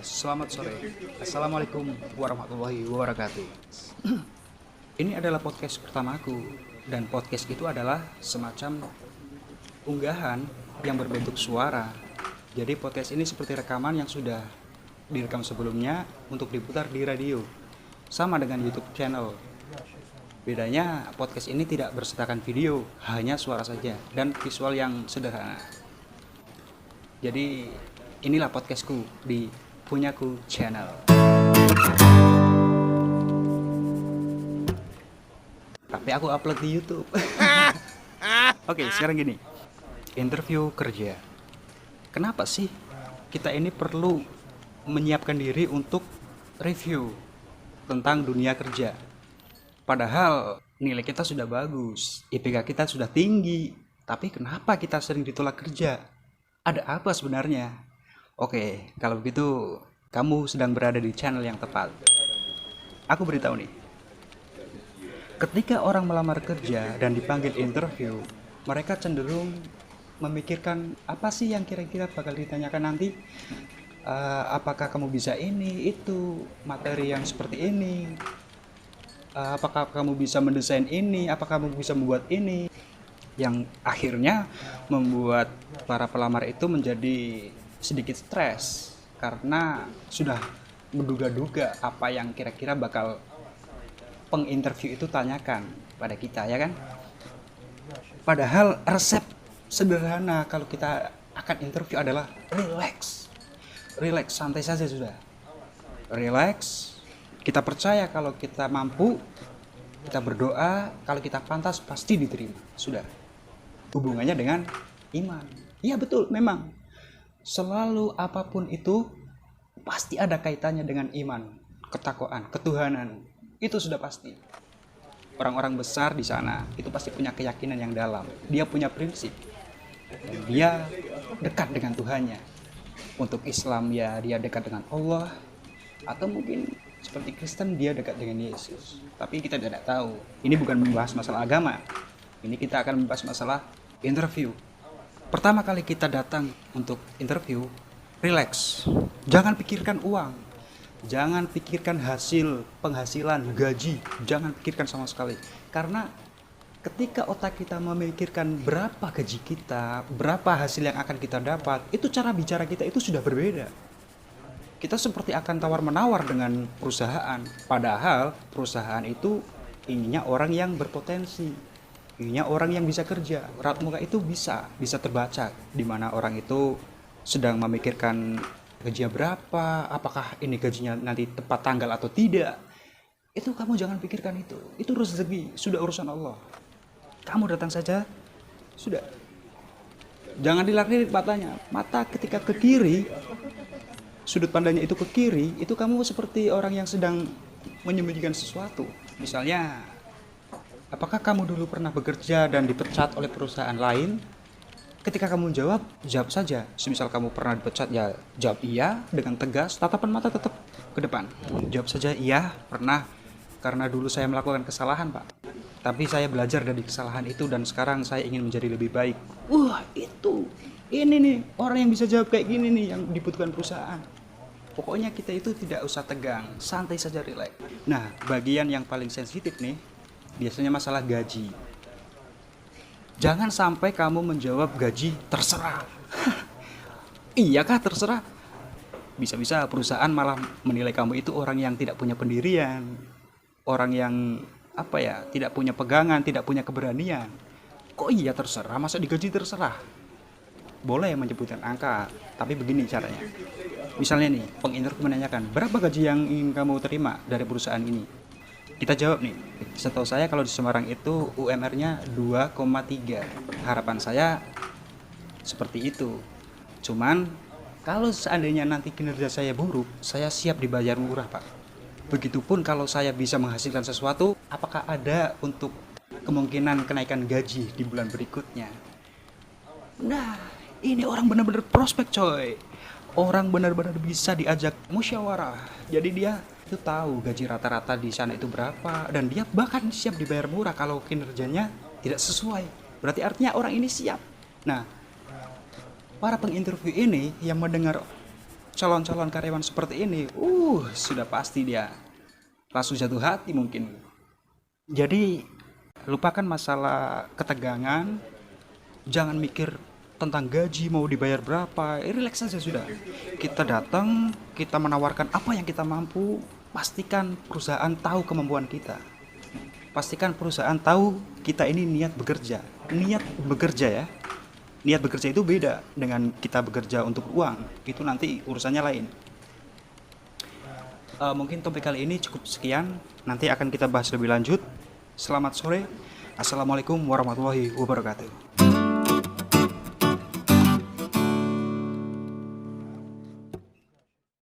Selamat sore. Assalamualaikum warahmatullahi wabarakatuh. Ini adalah podcast pertamaku, dan podcast itu adalah semacam unggahan yang berbentuk suara. Jadi podcast ini seperti rekaman yang sudah direkam sebelumnya untuk diputar di radio. Sama dengan YouTube channel. Bedanya podcast ini tidak bersertakan video, hanya suara saja dan visual yang sederhana. Jadi inilah podcastku di Punyaku Channel. Tapi aku upload di YouTube. Oke, sekarang gini. Interview kerja. Kenapa sih kita ini perlu menyiapkan diri untuk review tentang dunia kerja? Padahal nilai kita sudah bagus, IPK kita sudah tinggi, tapi kenapa kita sering ditolak kerja? Ada apa sebenarnya? Oke, kalau begitu kamu sedang berada di channel yang tepat. Aku beritahu nih. Ketika orang melamar kerja dan dipanggil interview, mereka cenderung memikirkan apa sih yang kira-kira bakal ditanyakan nanti. Apakah kamu bisa ini, itu, materi yang seperti ini. Apakah kamu bisa mendesain ini, apakah kamu bisa membuat ini. Yang akhirnya membuat para pelamar itu menjadi sedikit stres karena sudah menduga-duga apa yang kira-kira bakal penginterview itu tanyakan pada kita, ya kan? Padahal resep sederhana kalau kita akan interview adalah relax, santai saja sudah. Relax, kita percaya kalau kita mampu, kita berdoa, kalau kita pantas pasti diterima. Sudah. Hubungannya dengan iman. Iya betul, memang. Selalu apapun itu pasti ada kaitannya dengan iman, ketakwaan, ketuhanan. Itu sudah pasti. Orang-orang besar di sana itu pasti punya keyakinan yang dalam. Dia punya prinsip. Dan dia dekat dengan Tuhannya. Untuk Islam ya dia dekat dengan Allah, atau mungkin seperti Kristen dia dekat dengan Yesus. Tapi kita tidak tahu. Ini bukan membahas masalah agama. Ini kita akan membahas masalah interview. Pertama kali kita datang untuk interview, relax. Jangan pikirkan uang. Jangan pikirkan hasil, penghasilan, gaji. Jangan pikirkan sama sekali. Karena ketika otak kita memikirkan berapa gaji kita, berapa hasil yang akan kita dapat, itu cara bicara kita itu sudah berbeda. Kita seperti akan tawar-menawar dengan perusahaan. Padahal perusahaan itu inginnya orang yang berpotensi. Inginnya orang yang bisa kerja. Raut muka itu bisa terbaca di mana orang itu sedang memikirkan gajinya berapa, apakah ini gajinya nanti tepat tanggal atau tidak. Itu kamu jangan pikirkan itu. Itu rezeki, sudah urusan Allah. Kamu datang saja, sudah. Jangan dilarik matanya. Mata ketika ke kiri, sudut pandangnya itu ke kiri, itu kamu seperti orang yang sedang menyembunyikan sesuatu. Misalnya, apakah kamu dulu pernah bekerja dan dipecat oleh perusahaan lain? Ketika kamu jawab saja. Semisal kamu pernah dipecat, ya jawab iya dengan tegas, tatapan mata tetap ke depan. Jawab saja iya, pernah, karena dulu saya melakukan kesalahan, Pak. Tapi saya belajar dari kesalahan itu dan sekarang saya ingin menjadi lebih baik. Wah, ini nih orang yang bisa jawab kayak gini nih yang dibutuhkan perusahaan. Pokoknya kita itu tidak usah tegang, santai saja, relax. Nah, bagian yang paling sensitif nih biasanya masalah gaji. Jangan sampai kamu menjawab gaji terserah. Iyakah terserah? Bisa-bisa perusahaan malah menilai kamu itu orang yang tidak punya pendirian, orang yang tidak punya pegangan, tidak punya keberanian. Kok iya terserah? Masa digaji terserah? Boleh menyebutkan angka, tapi begini caranya. Misalnya nih, penginterview menanyakan, berapa gaji yang ingin kamu terima dari perusahaan ini? Kita jawab nih, setahu saya kalau di Semarang itu UMR-nya 2,3. Harapan saya seperti itu. Cuman, kalau seandainya nanti kinerja saya buruk, saya siap dibayar murah, Pak. Begitupun kalau saya bisa menghasilkan sesuatu, apakah ada untuk kemungkinan kenaikan gaji di bulan berikutnya? Nah, ini orang benar-benar prospek, coy. Orang benar-benar bisa diajak musyawarah. Jadi dia itu tahu gaji rata-rata di sana itu berapa, dan dia bahkan siap dibayar murah kalau kinerjanya tidak sesuai. Berarti artinya orang ini siap. Nah, para penginterview ini yang mendengar calon-calon karyawan seperti ini, sudah pasti dia langsung jatuh hati mungkin. Jadi lupakan masalah ketegangan, jangan mikir tentang gaji mau dibayar berapa, relax saja sudah. Kita datang, kita menawarkan apa yang kita mampu, pastikan perusahaan tahu kemampuan kita. Pastikan perusahaan tahu kita ini niat bekerja. Niat bekerja ya. Niat bekerja itu beda dengan kita bekerja untuk uang. Itu nanti urusannya lain. Mungkin topik kali ini cukup sekian. Nanti akan kita bahas lebih lanjut. Selamat sore. Assalamualaikum warahmatullahi wabarakatuh.